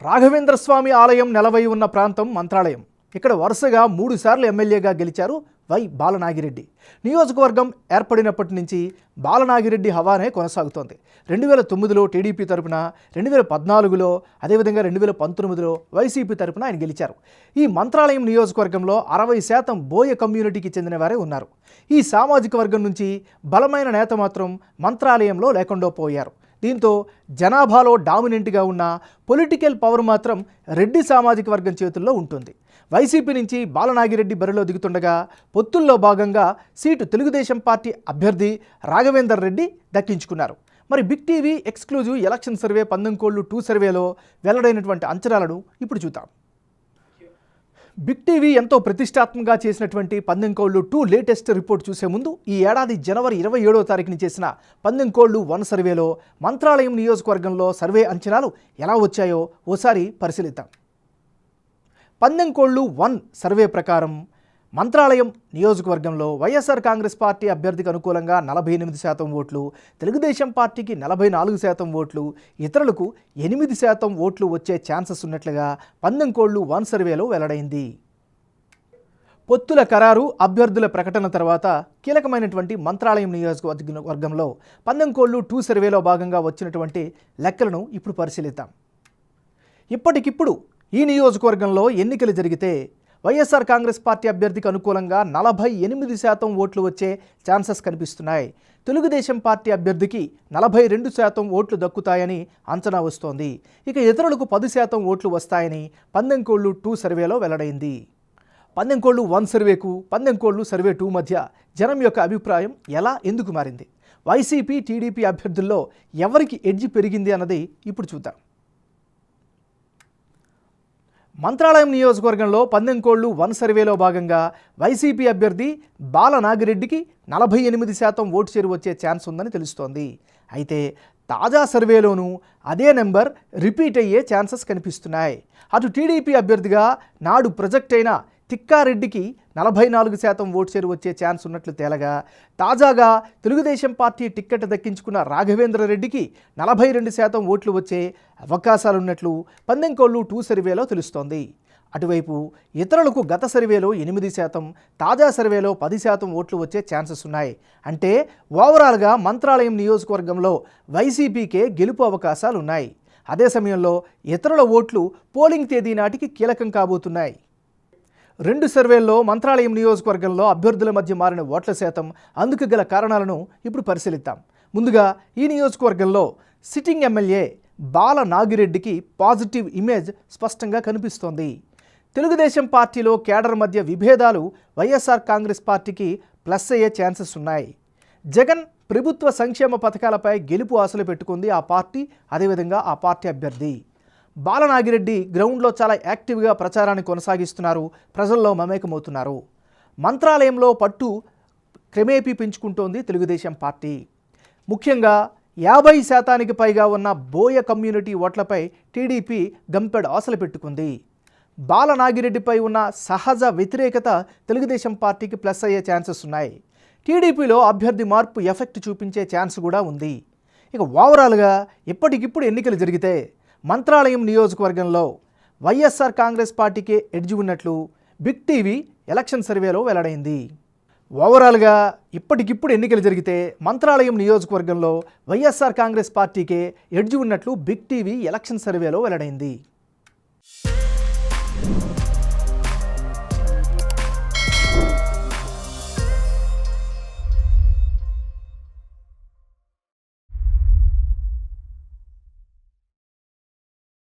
రాఘవేంద్ర స్వామి ఆలయం నెలవై ఉన్న ప్రాంతం మంత్రాలయం. ఇక్కడ వరుసగా 3 సార్లు ఎమ్మెల్యేగా గెలిచారు వై బాలనాగిరెడ్డి. నియోజకవర్గం ఏర్పడినప్పటి నుంచి బాలనాగిరెడ్డి హవానే కొనసాగుతోంది. 2009లో టీడీపీ తరపున, 2014లో, అదేవిధంగా 2019లో వైసీపీ తరపున ఆయన గెలిచారు. ఈ మంత్రాలయం నియోజకవర్గంలో 60% బోయ కమ్యూనిటీకి చెందిన వారే ఉన్నారు. ఈ సామాజిక వర్గం నుంచి బలమైన నేత మాత్రం మంత్రాలయంలో లేకుండా పోయారు. దీంతో జనాభాలో డామినెంట్గా ఉన్న పొలిటికల్ పవర్ మాత్రం రెడ్డి సామాజిక వర్గం చేతుల్లో ఉంటుంది. వైసీపీ నుంచి బాలనాగిరెడ్డి బరిలో దిగుతుండగా పొత్తుల్లో భాగంగా సీటు తెలుగుదేశం పార్టీ అభ్యర్థి రాఘవేందర్ రెడ్డి దక్కించుకున్నారు. మరి big TV exclusive election survey 12 సర్వేలో వెల్లడైనటువంటి అంచనాలను ఇప్పుడు చూద్దాం. బిగ్ టీవీ ఎంతో ప్రతిష్టాత్మకంగా చేసినటువంటి 12 లేటెస్ట్ రిపోర్ట్ చూసే ముందు ఈ ఏడాది జనవరి 27వ తారీఖుని చేసిన 12 సర్వేలో మంత్రాలయం నియోజకవర్గంలో సర్వే అంచనాలు ఎలా వచ్చాయో ఓసారి పరిశీలిద్దాం. 12 సర్వే ప్రకారం మంత్రాలయం నియోజకవర్గంలో వైఎస్ఆర్ కాంగ్రెస్ పార్టీ అభ్యర్థికి అనుకూలంగా 48% ఓట్లు, తెలుగుదేశం పార్టీకి 44% ఓట్లు, ఇతరులకు 8% ఓట్లు వచ్చే ఛాన్సెస్ ఉన్నట్లుగా 12 సర్వేలో వెల్లడైంది. పొత్తుల ఖరారు, అభ్యర్థుల ప్రకటన తర్వాత కీలకమైనటువంటి మంత్రాలయం నియోజకవర్గంలో 12 సర్వేలో భాగంగా వచ్చినటువంటి లెక్కలను ఇప్పుడు పరిశీలిద్దాం. ఇప్పటికిప్పుడు ఈ నియోజకవర్గంలో ఎన్నికలు జరిగితే వైఎస్ఆర్ కాంగ్రెస్ పార్టీ అభ్యర్థికి అనుకూలంగా 48% ఓట్లు వచ్చే ఛాన్సెస్ కనిపిస్తున్నాయి. తెలుగుదేశం పార్టీ అభ్యర్థికి 42% ఓట్లు దక్కుతాయని అంచనా వస్తోంది. ఇక ఇతరులకు 10% ఓట్లు వస్తాయని 12 సర్వేలో వెల్లడైంది. 12 సర్వేకు 12 సర్వే 2 మధ్య జనం యొక్క అభిప్రాయం ఎలా, ఎందుకు మారింది? వైసీపీ, టీడీపీ అభ్యర్థుల్లో ఎవరికి ఎడ్జ్ పెరిగింది అన్నది ఇప్పుడు చూద్దాం. మంత్రాలయం నియోజకవర్గంలో 12 సర్వేలో భాగంగా వైసీపీ అభ్యర్థి బాలనాగిరెడ్డికి 48% ఓటు షేరు వచ్చే ఛాన్స్ ఉందని తెలుస్తోంది. అయితే తాజా సర్వేలోనూ అదే నెంబర్ రిపీట్ అయ్యే ఛాన్సెస్ కనిపిస్తున్నాయి. అటు టీడీపీ అభ్యర్థిగా నాడు ప్రొజెక్ట్ అయిన తిక్కారెడ్డికి 44% ఓటు షేరు వచ్చే ఛాన్స్ ఉన్నట్లు తేలగా, తాజాగా తెలుగుదేశం పార్టీ టిక్కెట్ దక్కించుకున్న రాఘవేంద్ర రెడ్డికి 42% ఓట్లు వచ్చే అవకాశాలున్నట్లు 12 సర్వేలో తెలుస్తోంది. అటువైపు ఇతరులకు గత సర్వేలో 8%, తాజా సర్వేలో 10% ఓట్లు వచ్చే ఛాన్సెస్ ఉన్నాయి. అంటే ఓవరాల్గా మంత్రాలయం నియోజకవర్గంలో వైసీపీకే గెలుపు అవకాశాలు ఉన్నాయి. అదే సమయంలో ఇతరుల ఓట్లు పోలింగ్ తేదీ నాటికి కీలకం కాబోతున్నాయి. 2 సర్వేల్లో మంత్రాలయం నియోజకవర్గంలో అభ్యర్థుల మధ్య మారిన ఓట్ల శాతం, అందుకు గల కారణాలను ఇప్పుడు పరిశీలిద్దాం. ముందుగా ఈ నియోజకవర్గంలో సిట్టింగ్ ఎమ్మెల్యే బాలనాగిరెడ్డికి పాజిటివ్ ఇమేజ్ స్పష్టంగా కనిపిస్తోంది. తెలుగుదేశం పార్టీలో కేడర్ మధ్య విభేదాలు వైఎస్ఆర్ కాంగ్రెస్ పార్టీకి ప్లస్ అయ్యే ఛాన్సెస్ ఉన్నాయి. జగన్ ప్రభుత్వ సంక్షేమ పథకాలపై గెలుపు ఆశలు పెట్టుకుంది ఆ పార్టీ, అదేవిధంగా ఆ పార్టీ అభ్యర్థి. బాలనాగిరెడ్డి గ్రౌండ్లో చాలా యాక్టివ్గా ప్రచారాన్ని కొనసాగిస్తున్నారు, ప్రజల్లో మమేకమవుతున్నారు. మంత్రాలయంలో పట్టు క్రమేపీ పెంచుకుంటోంది తెలుగుదేశం పార్టీ. ముఖ్యంగా 50% పైగా ఉన్న బోయ కమ్యూనిటీ ఓట్లపై టీడీపీ గంపెడు ఆశలు పెట్టుకుంది. బాలనాగిరెడ్డిపై ఉన్న సహజ వ్యతిరేకత తెలుగుదేశం పార్టీకి ప్లస్ అయ్యే ఛాన్సెస్ ఉన్నాయి. టీడీపీలో అభ్యర్థి మార్పు ఎఫెక్ట్ చూపించే ఛాన్స్ కూడా ఉంది. ఇక ఓవరాల్గా ఇప్పటికిప్పుడు ఎన్నికలు జరిగితే మంత్రాలయం నియోజకవర్గంలో వైఎస్ఆర్ కాంగ్రెస్ పార్టీకే ఎడ్జ్ ఉన్నట్లు బిగ్ టీవీ ఎలక్షన్ సర్వేలో వెల్లడైంది. ఓవరాల్గా ఇప్పటికిప్పుడు ఎన్నికలు జరిగితే మంత్రాలయం నియోజకవర్గంలో వైఎస్ఆర్ కాంగ్రెస్ పార్టీకే ఎడ్జ్ ఉన్నట్లు బిగ్ టీవీ ఎలక్షన్ సర్వేలో వెల్లడైంది.